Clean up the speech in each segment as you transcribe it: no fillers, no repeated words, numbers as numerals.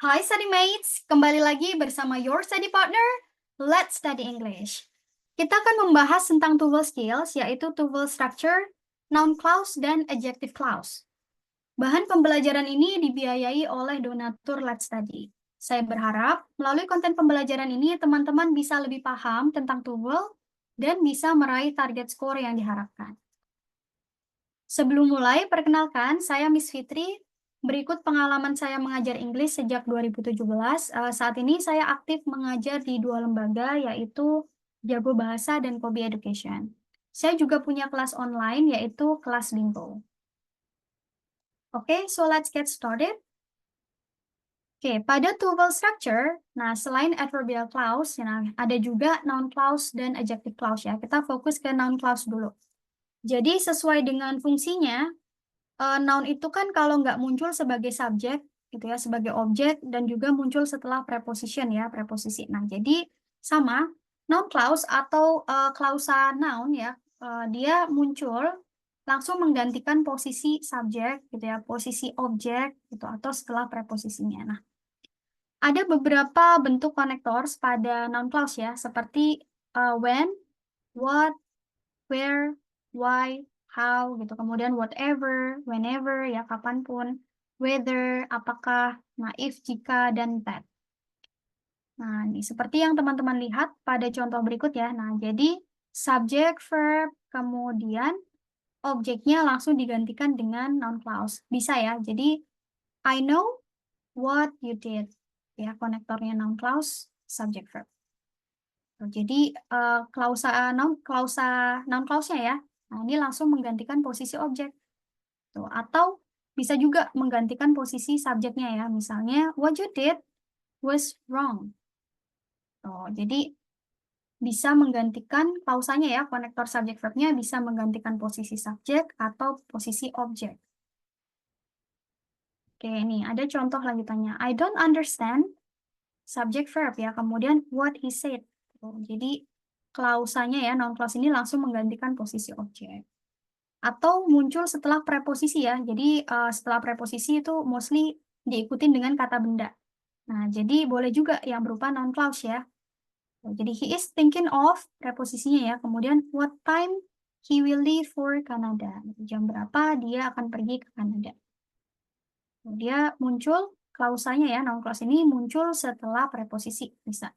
Hai study mates, kembali lagi bersama your study partner. Let's study English. Kita akan membahas tentang tuval skills, yaitu tuval structure, noun clause, dan adjective clause. Bahan pembelajaran ini dibiayai oleh donatur Let's Study. Saya berharap melalui konten pembelajaran ini teman-teman bisa lebih paham tentang tuval dan bisa meraih target skor yang diharapkan. Sebelum mulai, perkenalkan, saya Miss Fitri. Berikut pengalaman saya mengajar Inggris sejak 2017. Saat ini saya aktif mengajar di dua lembaga, yaitu Jago Bahasa dan Kobe Education. Saya juga punya kelas online, yaitu kelas Bimbo. Oke, so let's get started. Oke, pada tuval structure, nah selain adverbial clause, nah, ada juga noun clause dan adjective clause ya. Kita fokus ke noun clause dulu. Jadi sesuai dengan fungsinya, noun itu kan kalau nggak muncul sebagai subjek, gitu ya, sebagai objek, dan juga muncul setelah preposition ya, preposisi. Nah, jadi sama, noun clause atau klausa noun ya, dia muncul langsung menggantikan posisi subjek, gitu ya, posisi objek, gitu, atau setelah preposisinya. Nah, ada beberapa bentuk connectors pada noun clause ya, seperti when, what, where, why, how, gitu. Kemudian whatever, whenever, ya kapanpun, whether, apakah, nah if, jika, dan that. Nah, ini seperti yang teman-teman lihat pada contoh berikut ya. Nah, jadi subject, verb, kemudian objeknya langsung digantikan dengan noun clause. Bisa ya, jadi I know what you did. Ya, konektornya noun clause, subject, verb. Jadi noun clause-nya ya. Nah, ini langsung menggantikan posisi objek. Tuh, atau bisa juga menggantikan posisi subjeknya ya. Misalnya what you did was wrong. Tuh, jadi bisa menggantikan klausanya ya, konektor subject verbnya bisa menggantikan posisi subjek atau posisi objek. Oke, ini ada contoh lanjutannya. I don't understand subject verb ya. Kemudian what he said. Tuh, jadi klausanya ya, noun clause ini langsung menggantikan posisi objek. Atau muncul setelah preposisi ya. Jadi setelah preposisi itu mostly diikutin dengan kata benda. Nah, jadi boleh juga yang berupa noun clause ya. Jadi he is thinking of preposisinya ya. Kemudian what time he will leave for Canada. Jam berapa dia akan pergi ke Kanada. Dia muncul klausanya ya, noun clause ini muncul setelah preposisi bisa.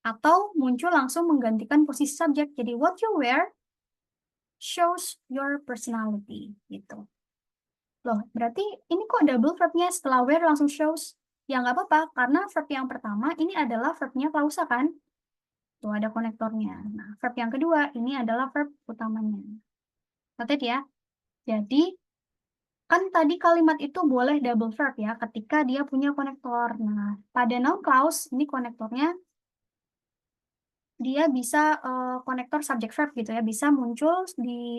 Atau muncul langsung menggantikan posisi subjek. Jadi what you wear shows your personality gitu. Loh, berarti ini kok double verbnya setelah wear langsung shows? Ya nggak apa-apa, karena verb yang pertama ini adalah verbnya klausa kan? Tuh ada konektornya. Nah, verb yang kedua ini adalah verb utamanya. Catat ya. Jadi, kan tadi kalimat itu boleh double verb ya, ketika dia punya konektor. Nah, pada noun clause, ini konektornya dia bisa konektor subject verb gitu ya, bisa muncul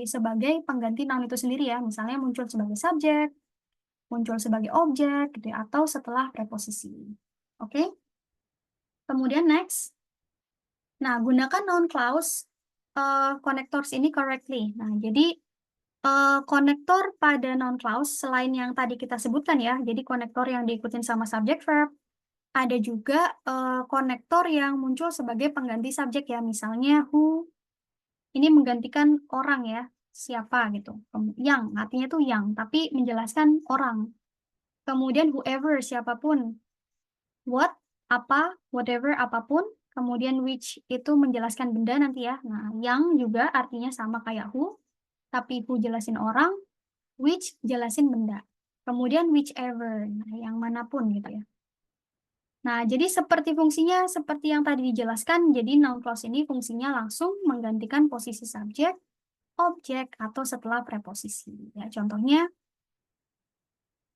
sebagai pengganti noun itu sendiri ya, misalnya muncul sebagai subjek, muncul sebagai objek gitu ya, atau setelah preposisi. Oke? Kemudian next. Nah, gunakan noun clause connectors ini correctly. Nah, jadi konektor pada noun clause selain yang tadi kita sebutkan ya, jadi konektor yang diikutin sama subject verb, ada juga konektor yang muncul sebagai pengganti subjek ya, misalnya who, ini menggantikan orang ya, siapa gitu. Yang, artinya tuh yang, tapi menjelaskan orang. Kemudian whoever, siapapun. What, apa, whatever, apapun. Kemudian which, itu menjelaskan benda nanti ya. Nah, yang juga artinya sama kayak who, tapi who jelasin orang, which jelasin benda. Kemudian whichever, nah, yang manapun gitu ya. Nah, jadi seperti fungsinya, seperti yang tadi dijelaskan, jadi noun clause ini fungsinya langsung menggantikan posisi subjek, objek, atau setelah preposisi. Ya, contohnya,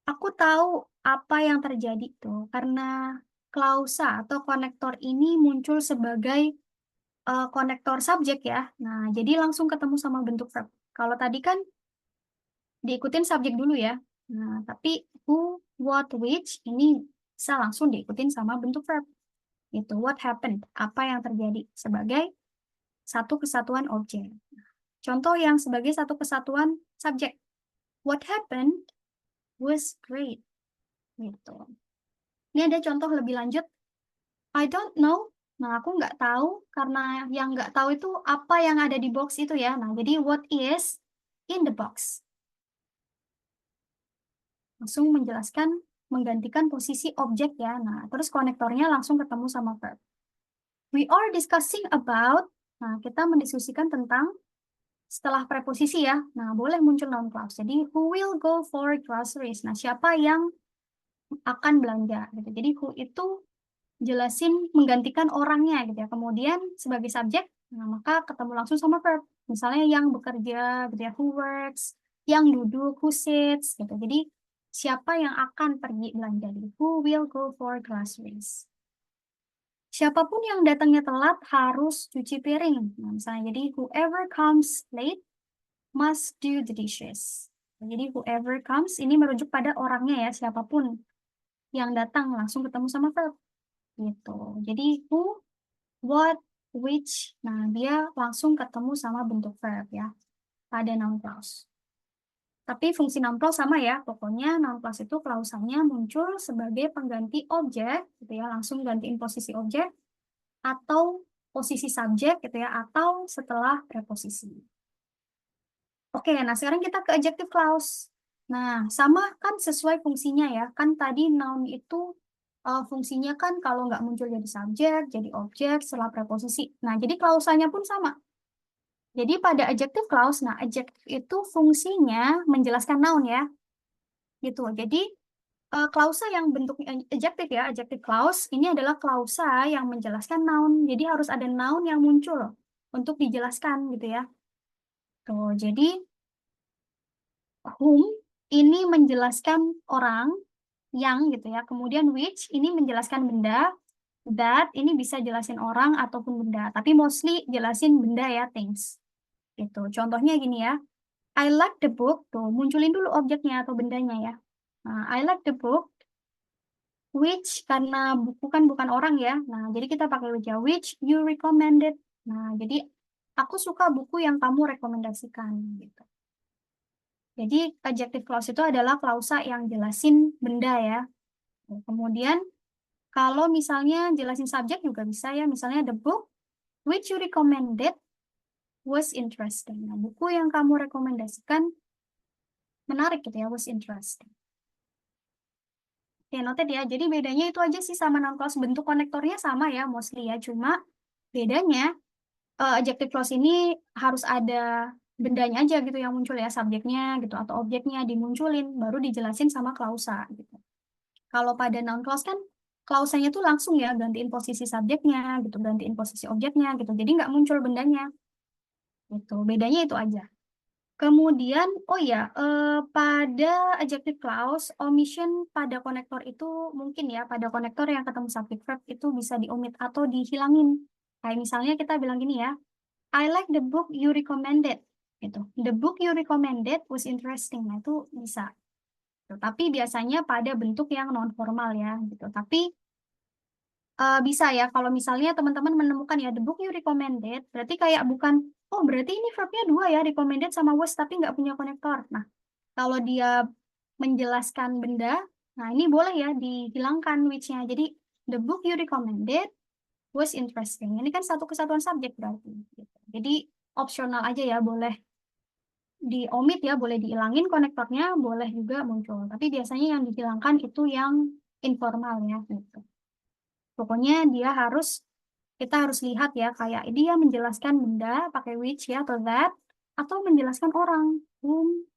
aku tahu apa yang terjadi tuh, karena klausa atau konektor ini muncul sebagai konektor subjek ya. Nah, jadi langsung ketemu sama bentuk verb. Kalau tadi kan diikutin subjek dulu ya. Nah, tapi who, what, which, ini bisa langsung diikutin sama bentuk verb. Itu what happened, apa yang terjadi sebagai satu kesatuan objek. Contoh yang sebagai satu kesatuan subjek. What happened was great. Gitu. Ini ada contoh lebih lanjut. I don't know. Nah, aku nggak tahu karena yang nggak tahu itu apa yang ada di box itu ya. Nah, jadi what is in the box? Langsung menjelaskan, menggantikan posisi objek ya. Nah, terus konektornya langsung ketemu sama verb. We are discussing about, nah kita mendiskusikan tentang setelah preposisi ya. Nah, boleh muncul noun clause. Jadi, who will go for groceries? Nah, siapa yang akan belanja gitu. Jadi, who itu jelasin menggantikan orangnya gitu ya. Kemudian sebagai subjek, nah maka ketemu langsung sama verb. Misalnya yang bekerja gitu ya, who works, yang duduk, who sits gitu. Jadi siapa yang akan pergi belanja, jadi who will go for groceries. Siapapun yang datangnya telat harus cuci piring. Nah, misalnya jadi whoever comes late must do the dishes. Jadi whoever comes ini merujuk pada orangnya ya, siapapun yang datang langsung ketemu sama verb gitu. Jadi who, what, which. Nah, dia langsung ketemu sama bentuk verb ya pada noun clause. Tapi fungsi noun clause sama ya. Pokoknya noun clause itu klausanya muncul sebagai pengganti objek gitu ya, langsung gantiin posisi objek atau posisi subjek gitu ya, atau setelah preposisi. Oke, nah sekarang kita ke adjective clause. Nah, sama kan sesuai fungsinya ya. Kan tadi noun itu fungsinya kan kalau nggak muncul jadi subjek, jadi objek setelah preposisi. Nah, jadi klausanya pun sama. Jadi pada adjective clause, nah adjective itu fungsinya menjelaskan noun ya. Gitu. Jadi klausa yang bentuknya adjective ya, adjective clause ini adalah klausa yang menjelaskan noun. Jadi harus ada noun yang muncul untuk dijelaskan gitu ya. Tuh, jadi whom ini menjelaskan orang yang gitu ya. Kemudian which ini menjelaskan benda, that ini bisa jelasin orang ataupun benda, tapi mostly jelasin benda ya, things. Gitu. Contohnya gini ya. I like the book, tuh munculin dulu objeknya atau bendanya ya. Nah, I like the book which karena buku kan bukan orang ya. Nah, jadi kita pakai which ya, which you recommended. Nah, jadi aku suka buku yang kamu rekomendasikan gitu. Jadi adjective clause itu adalah klausa yang jelasin benda ya. Kemudian kalau misalnya jelasin subjek juga bisa ya. Misalnya the book which you recommended was interesting. Nah, buku yang kamu rekomendasikan menarik gitu ya, was interesting. Oke, noted ya. Jadi bedanya itu aja sih sama noun clause. Bentuk konektornya sama ya, mostly ya. Cuma bedanya adjective clause ini harus ada bendanya aja gitu yang muncul ya, subjeknya gitu atau objeknya dimunculin baru dijelasin sama klausa gitu. Kalau pada noun clause kan klausanya tuh langsung ya gantiin posisi subjeknya gitu, gantiin posisi objeknya gitu. Jadi nggak muncul bendanya. Gitu. Bedanya itu aja. Kemudian, oh ya, pada adjective clause, omission pada konektor itu mungkin ya, pada konektor yang ketemu subject verb itu bisa diomit atau dihilangin. Kayak misalnya kita bilang gini ya, I like the book you recommended. Gitu. The book you recommended was interesting. Nah, itu bisa. Gitu. Tapi biasanya pada bentuk yang non formal ya. Gitu. Tapi bisa ya, kalau misalnya teman-teman menemukan ya, the book you recommended, berarti kayak bukan, oh berarti ini verbnya dua ya, recommended sama was, tapi nggak punya konektor. Nah, kalau dia menjelaskan benda, nah ini boleh ya dihilangkan which-nya. Jadi, the book you recommended was interesting. Ini kan satu kesatuan subjek berarti. Gitu. Jadi, opsional aja ya, boleh di omit ya, boleh dihilangin konektornya, boleh juga muncul. Tapi biasanya yang dihilangkan itu yang informal ya. Gitu. Pokoknya kita harus lihat ya, kayak dia menjelaskan benda pakai which ya, atau that, atau menjelaskan orang, whom,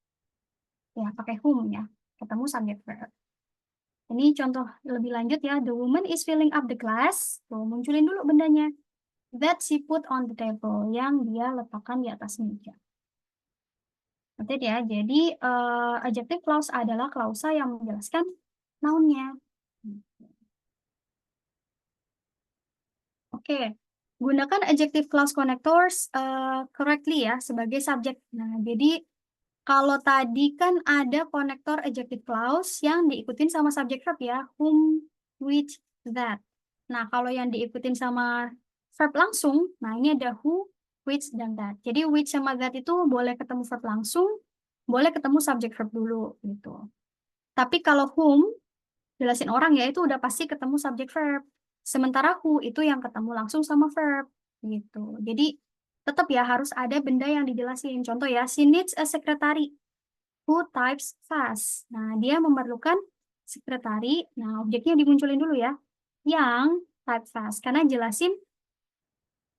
ya pakai whom ya, ketemu subject verb. Ini contoh lebih lanjut ya, the woman is filling up the glass, tuh munculin dulu bendanya, that she put on the table, yang dia letakkan di atas meja. Nanti ya, jadi adjective clause adalah klausa yang menjelaskan noun-nya. Oke, gunakan adjective clause connectors correctly ya sebagai subjek. Nah, jadi kalau tadi kan ada konektor adjective clause yang diikutin sama subject verb ya, whom, which, that. Nah, kalau yang diikutin sama verb langsung, nah ini ada who, which, dan that. Jadi which sama that itu boleh ketemu verb langsung, boleh ketemu subject verb dulu gitu. Tapi kalau whom jelasin orang ya itu udah pasti ketemu subject verb. Sementara who itu yang ketemu langsung sama verb gitu. Jadi tetap ya harus ada benda yang dijelasin. Contoh ya, she needs a secretary who types fast. Nah, dia memerlukan sekretari. Nah, objeknya dimunculin dulu ya. Yang type fast karena jelasin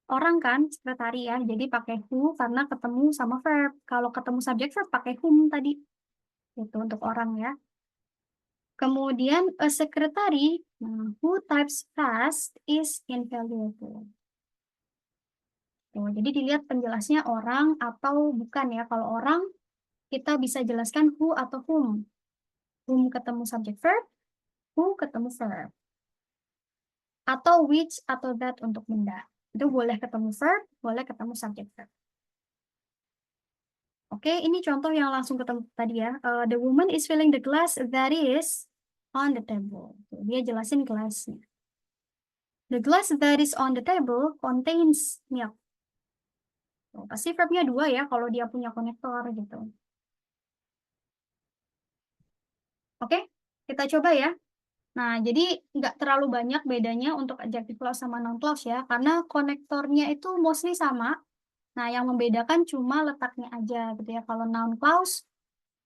orang kan sekretari ya. Jadi pakai who karena ketemu sama verb. Kalau ketemu subject verb pakai whom tadi. Itu untuk orang ya. Kemudian a secretary who types fast is invaluable. Tuh, jadi dilihat penjelasnya orang atau bukan ya. Kalau orang kita bisa jelaskan who atau whom. Whom ketemu subject verb, who ketemu verb. Atau which atau that untuk benda. Itu boleh ketemu verb, boleh ketemu subject verb. Oke, ini contoh yang langsung ketemu tadi ya. The woman is filling the glass that is on the table. Tuh, dia jelasin gelasnya. The glass that is on the table contains milk. Tuh, pasti verbnya 2 ya kalau dia punya konektor gitu. Oke, kita coba ya. Nah, jadi nggak terlalu banyak bedanya untuk adjective clause sama noun clause ya, karena konektornya itu mostly sama. Nah, yang membedakan cuma letaknya aja gitu ya. Kalau noun clause,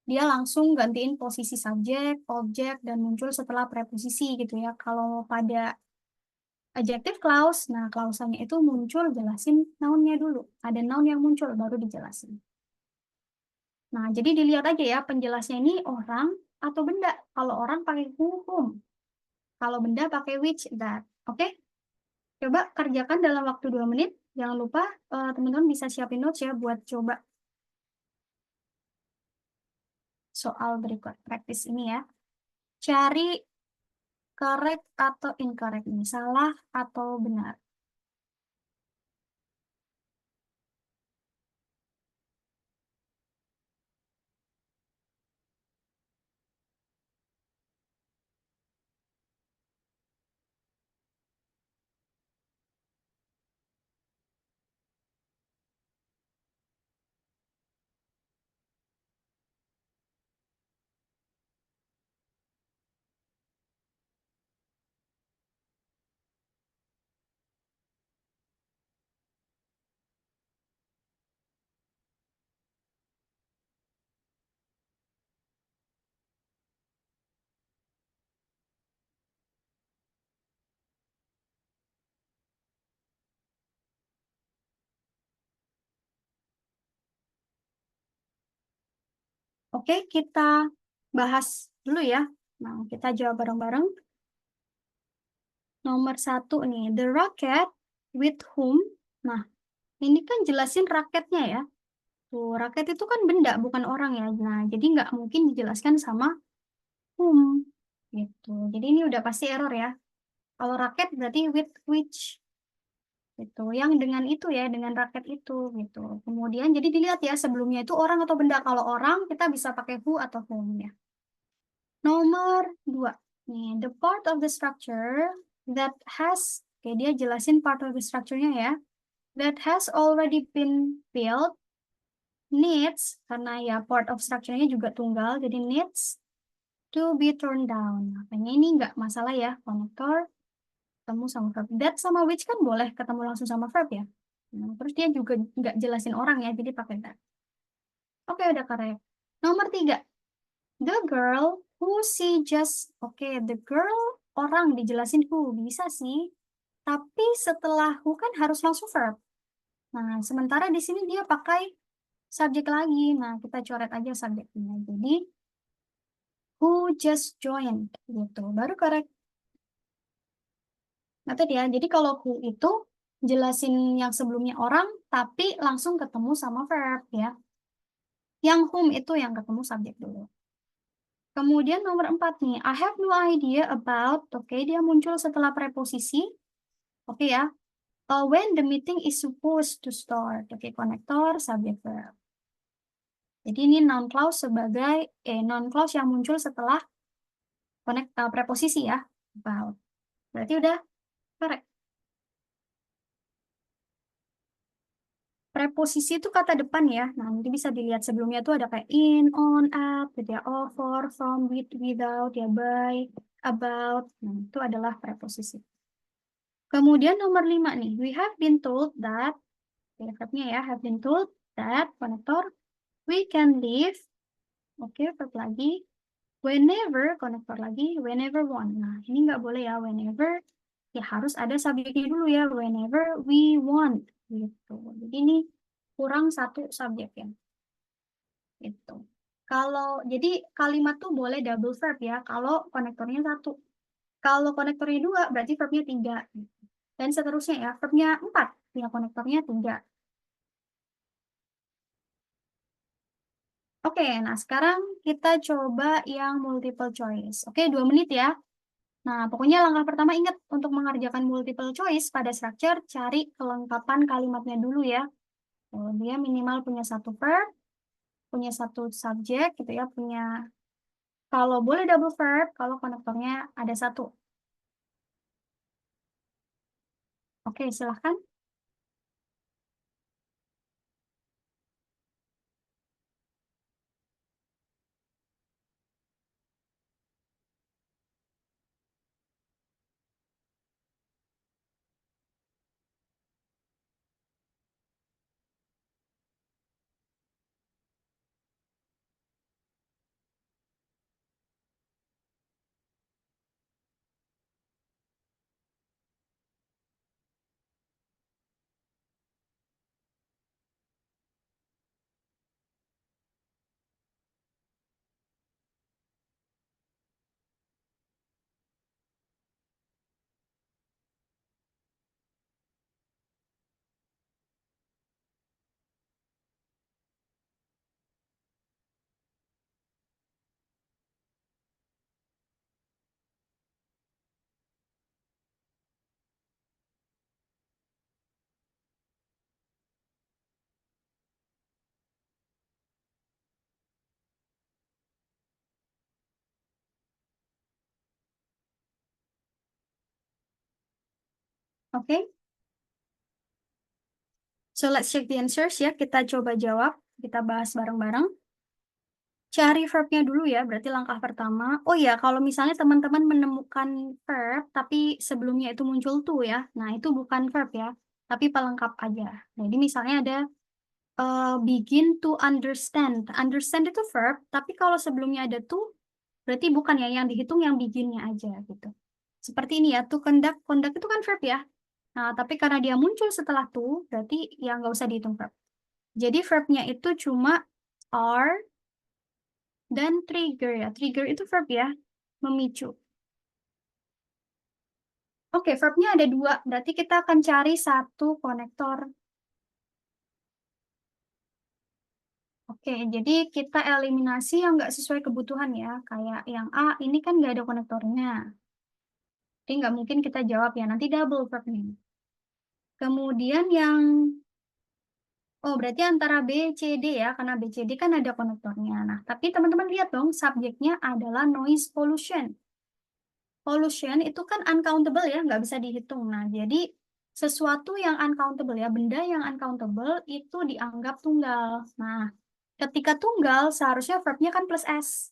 dia langsung gantiin posisi subjek, objek, dan muncul setelah preposisi gitu ya. Kalau pada adjective clause, nah klausanya itu muncul jelasin noun-nya dulu. Ada noun yang muncul, baru dijelasin. Nah, jadi dilihat aja ya, penjelasnya ini orang atau benda. Kalau orang pakai whom. Kalau benda pakai which, that. Oke? Coba kerjakan dalam waktu 2 menit. Jangan lupa teman-teman bisa siapin notes ya buat coba soal berikut praktis ini ya. Cari correct atau incorrect nih, salah atau benar. Oke, kita bahas dulu ya. Nah, kita jawab bareng-bareng. Nomor 1 nih, the rocket with whom. Nah, ini kan jelasin raketnya ya. Tuh, raket itu kan benda, bukan orang ya. Nah, jadi nggak mungkin dijelaskan sama whom. Gitu. Jadi ini udah pasti error ya. Kalau raket berarti with which. Gitu. Yang dengan itu ya, dengan raket itu. Gitu. Kemudian, jadi dilihat ya, sebelumnya itu orang atau benda. Kalau orang, kita bisa pakai who atau whom ya. Nomor 2. Nih, the part of the structure that has, oke dia jelasin part of the structure-nya ya, that has already been built needs, karena ya part of structure-nya juga tunggal, jadi needs to be turned down. Makanya ini nggak masalah ya, konektor ketemu sama verb. That sama which kan boleh ketemu langsung sama verb ya. Nah, terus dia juga nggak jelasin orang ya, jadi pakai that. Oke, udah correct. Nomor 3. The girl who she just, oke, the girl orang dijelasin who, bisa sih. Tapi setelah who kan harus langsung verb. Nah, sementara di sini dia pakai subjek lagi. Nah, kita coret aja subjeknya. Jadi, who just joined, gitu. Baru correct. Nah, tadi ya, jadi kalau who itu jelasin yang sebelumnya orang, tapi langsung ketemu sama verb ya. Yang whom itu yang ketemu subjek dulu. Kemudian nomor 4 nih, I have no idea about, oke, dia muncul setelah preposisi, oke ya, when the meeting is supposed to start, oke, konektor, subject verb. Jadi ini noun clause sebagai, noun clause yang muncul setelah preposisi ya, about. Berarti udah correct. Preposisi itu kata depan ya, nah nanti bisa dilihat sebelumnya tuh ada kayak in, on, at, gitu ya, all, for, from, with, without, ya, by. about. Nah, itu adalah preposisi. Kemudian nomor 5 nih, we have been told that, verbnya ya, have been told that, konektor, we can live, oke, verb lagi, whenever, konektor lagi, whenever want. Nah, ini nggak boleh ya, whenever, ya harus ada subjeknya dulu ya, whenever we want, gitu. Jadi ini kurang satu subjek ya, gitu. Jadi kalimat tuh boleh double verb ya, kalau konektornya satu. Kalau konektornya 2, berarti verbnya 3. Dan seterusnya ya, verbnya 4, ya konektornya 3. Oke, nah sekarang kita coba yang multiple choice. Oke, 2 menit ya. Nah, pokoknya langkah pertama ingat untuk mengerjakan multiple choice pada structure, cari kelengkapan kalimatnya dulu ya. Oh, dia minimal punya satu verb, punya satu subjek gitu ya, kalau boleh double verb, kalau konektornya ada satu. Oke, silahkan. Oke. So let's check the answers ya. Kita coba jawab. Kita bahas bareng-bareng. Cari verbnya dulu ya, berarti langkah pertama. Oh ya, kalau misalnya teman-teman menemukan verb, tapi sebelumnya itu muncul to ya. Nah, itu bukan verb ya, tapi pelengkap aja. Jadi misalnya ada begin to understand. Understand itu verb, tapi kalau sebelumnya ada to, berarti bukan ya, yang dihitung yang beginnya aja gitu. Seperti ini ya, to conduct. Conduct itu kan verb ya. Nah, tapi karena dia muncul setelah to, berarti ya nggak usah dihitung verb. Jadi verbnya itu cuma are dan trigger ya. Trigger itu verb ya, memicu. Oke, verbnya ada 2, berarti kita akan cari satu konektor. Oke, jadi kita eliminasi yang nggak sesuai kebutuhan ya. Kayak yang A, ini kan nggak ada konektornya. Jadi nggak mungkin kita jawab ya, nanti double verbnya. Kemudian yang, oh berarti antara B, C, D ya, karena B, C, D kan ada konektornya. Nah, tapi teman-teman lihat dong, subjeknya adalah noise pollution. Pollution itu kan uncountable ya, nggak bisa dihitung. Nah, jadi sesuatu yang uncountable ya, benda yang uncountable itu dianggap tunggal. Nah, ketika tunggal seharusnya verbnya kan plus S.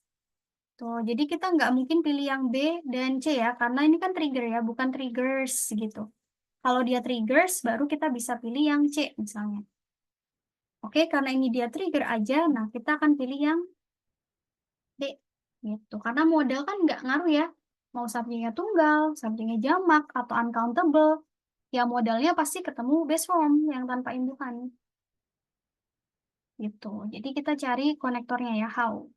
Tuh, jadi kita nggak mungkin pilih yang B dan C ya, karena ini kan trigger ya, bukan triggers gitu. Kalau dia triggers, baru kita bisa pilih yang C misalnya. Oke, karena ini dia trigger aja, nah kita akan pilih yang D. Gitu. Karena modal kan nggak ngaruh ya. Mau subjeknya tunggal, subjeknya jamak, atau uncountable. Ya modalnya pasti ketemu base form yang tanpa imbuhan. Gitu. Jadi kita cari konektornya ya, how.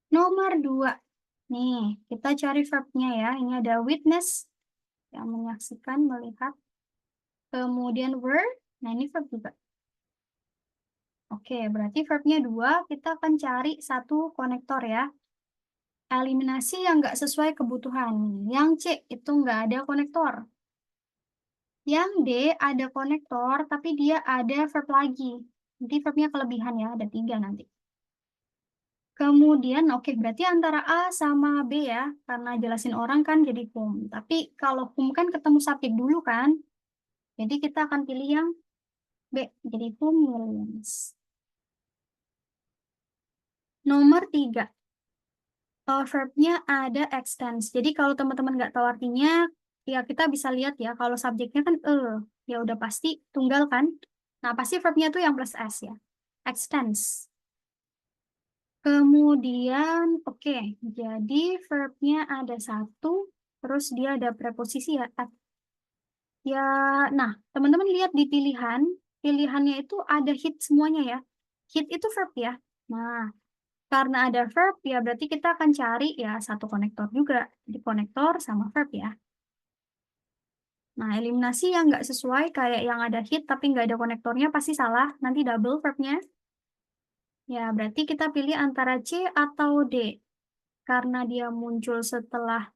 Nomor 2. Nih, kita cari verbnya ya. Ini ada witness, yang menyaksikan, melihat. Kemudian were, nah ini verb juga. Oke, berarti verbnya 2, kita akan cari satu konektor ya. Eliminasi yang nggak sesuai kebutuhan. Yang C itu nggak ada konektor. Yang D ada konektor, tapi dia ada verb lagi. Nanti verbnya kelebihan ya, ada 3 nanti. Kemudian, oke, berarti antara A sama B ya, karena jelasin orang kan jadi whom. Tapi kalau whom kan ketemu subjek dulu kan, jadi kita akan pilih yang B, jadi whom millions. Nomor 3. Verb-nya ada extends. Jadi kalau teman-teman nggak tahu artinya, ya kita bisa lihat ya, kalau subjeknya kan ya udah pasti tunggal kan. Nah, pasti verb-nya tuh yang plus S ya. Extends. Kemudian, oke, jadi verb-nya ada satu, terus dia ada preposisi ya, at. Ya, nah, teman-teman lihat di pilihan, pilihannya itu ada hit semuanya ya. Hit itu verb ya. Nah, karena ada verb, ya berarti kita akan cari ya satu konektor juga. Jadi konektor sama verb ya. Nah, eliminasi yang nggak sesuai kayak yang ada hit tapi nggak ada konektornya pasti salah. Nanti double verbnya. Ya, berarti kita pilih antara C atau D. Karena dia muncul setelah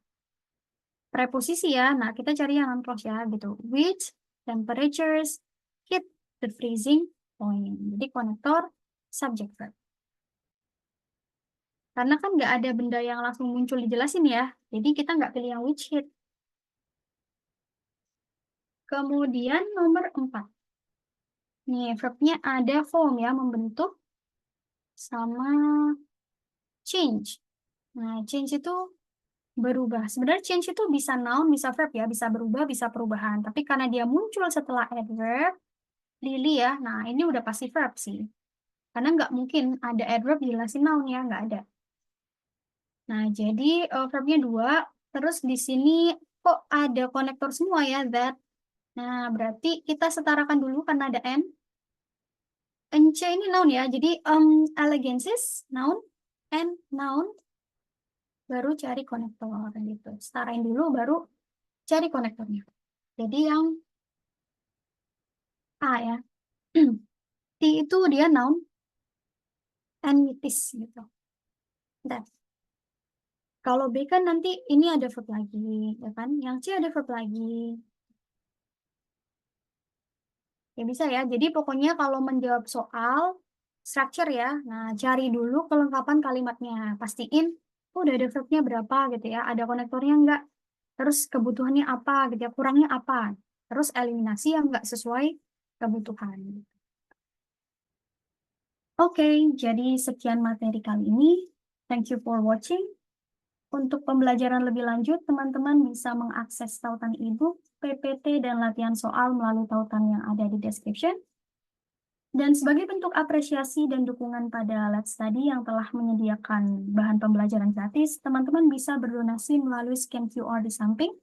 preposisi ya. Nah, kita cari yang non-clause ya gitu. Which temperatures hit the freezing point. Jadi konektor subject verb. Karena kan nggak ada benda yang langsung muncul dijelasin ya. Jadi kita nggak pilih yang which hit. Kemudian nomor 4. Nih, verbnya ada form ya, membentuk sama change. Nah, change itu berubah. Sebenarnya change itu bisa noun, bisa verb ya, bisa berubah, bisa perubahan. Tapi karena dia muncul setelah adverb, Lily ya, nah ini udah pasti verb sih. Karena nggak mungkin ada adverb dijelasin noun ya, nggak ada. Nah, jadi verbnya 2, terus di sini kok ada konektor semua ya, that. Nah, berarti kita setarakan dulu karena ada N. NC ini noun ya, jadi elegansis, noun, and noun, baru cari konektor gitu. Setarain dulu baru cari konektornya. Jadi yang A ya. T itu dia noun, and mitis gitu. Dan kalau B kan nanti ini ada verb lagi, ya kan? Yang C ada verb lagi. Ya bisa ya. Jadi pokoknya kalau menjawab soal structure ya, nah cari dulu kelengkapan kalimatnya. Pastiin udah ada verbnya berapa gitu ya, ada konektornya enggak. Terus kebutuhannya apa gitu ya, kurangnya apa. Terus eliminasi yang enggak sesuai kebutuhan. Oke, jadi sekian materi kali ini. Thank you for watching. Untuk pembelajaran lebih lanjut, teman-teman bisa mengakses tautan e-book, PPT, dan latihan soal melalui tautan yang ada di description. Dan sebagai bentuk apresiasi dan dukungan pada Let's Study yang telah menyediakan bahan pembelajaran gratis, teman-teman bisa berdonasi melalui scan QR di samping.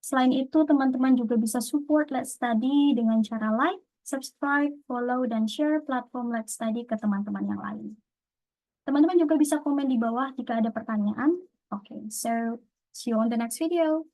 Selain itu, teman-teman juga bisa support Let's Study dengan cara like, subscribe, follow, dan share platform Let's Study ke teman-teman yang lain. Teman-teman juga bisa komen di bawah jika ada pertanyaan. Okay, so see you on the next video.